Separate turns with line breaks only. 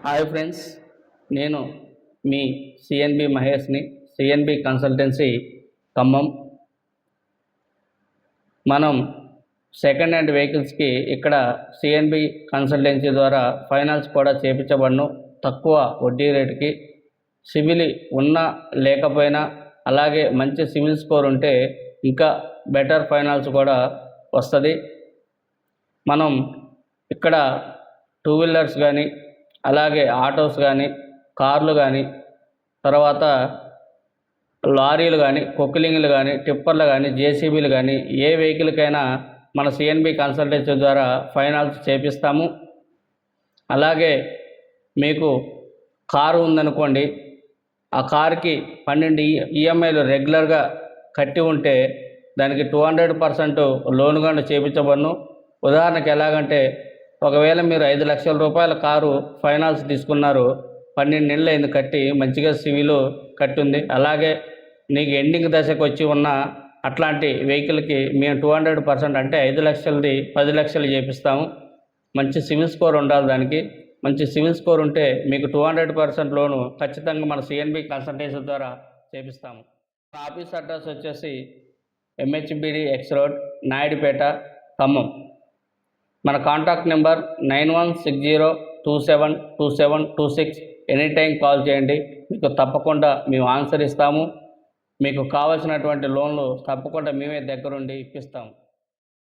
Hi friends, నేను మీ CNB మహేష్ని, CNB consultancy Khammam. మనం second hand వెహికల్స్కి ఇక్కడ సిఎన్బి కన్సల్టెన్సీ ద్వారా ఫైనాన్స్ కూడా చేయించబడను. తక్కువ వడ్డీ రేటుకి, సివిల్ ఉన్నా లేకపోయినా, అలాగే మంచి సివిల్ స్కోర్ ఉంటే ఇంకా బెటర్ ఫైనాన్స్ కూడా వస్తుంది. మనం ఇక్కడ టూ వీలర్స్ కానీ, అలాగే ఆటోస్ కానీ, కార్లు కానీ, తర్వాత లారీలు కానీ, కొక్కిలింగులు కానీ, టిప్పర్లు కానీ, జేసీబీలు కానీ, ఏ వెహికల్కైనా మన సిఎన్బి కన్సల్టెన్సీ ద్వారా ఫైనాన్స్ చేపిస్తాము. అలాగే మీకు కారు ఉందనుకోండి, ఆ కారుకి 12 ఈఎంఐలు రెగ్యులర్గా కట్టి ఉంటే దానికి 200% లోన్ కూడా చేయించబడను. ఉదాహరణకి ఎలాగంటే, ఒకవేళ మీరు 5 లక్షల రూపాయల కారు ఫైనాన్స్ తీసుకున్నారు, 12 నెలలు అయింది కట్టి, మంచిగా సివిల్ కట్టుంది, అలాగే నీకు ఎండింగ్ దశకు వచ్చి ఉన్న అట్లాంటి వెహికల్కి మేము 200% అంటే 5 లక్షలది 10 లక్షలు చేపిస్తాము. మంచి సివిల్ స్కోర్ ఉండాలి. దానికి మంచి సివిల్ స్కోర్ ఉంటే మీకు 200% లోను ఖచ్చితంగా మన సిఎన్బి కన్సల్టెన్సీ ద్వారా చేపిస్తాము. ఆఫీస్ అడ్రస్ వచ్చేసి ఎంహెచ్బిడి ఎక్స్ రోడ్, నాయుడుపేట, ఖమ్మం. మన contact number 9160272726. Any time call చేయండి, మీకు తప్పకుండా మేము ఆన్సర్ ఇస్తాము. మీకు కావాల్సినటువంటి లోన్లు తప్పకుండా మేమే దగ్గరుండి ఇప్పిస్తాము.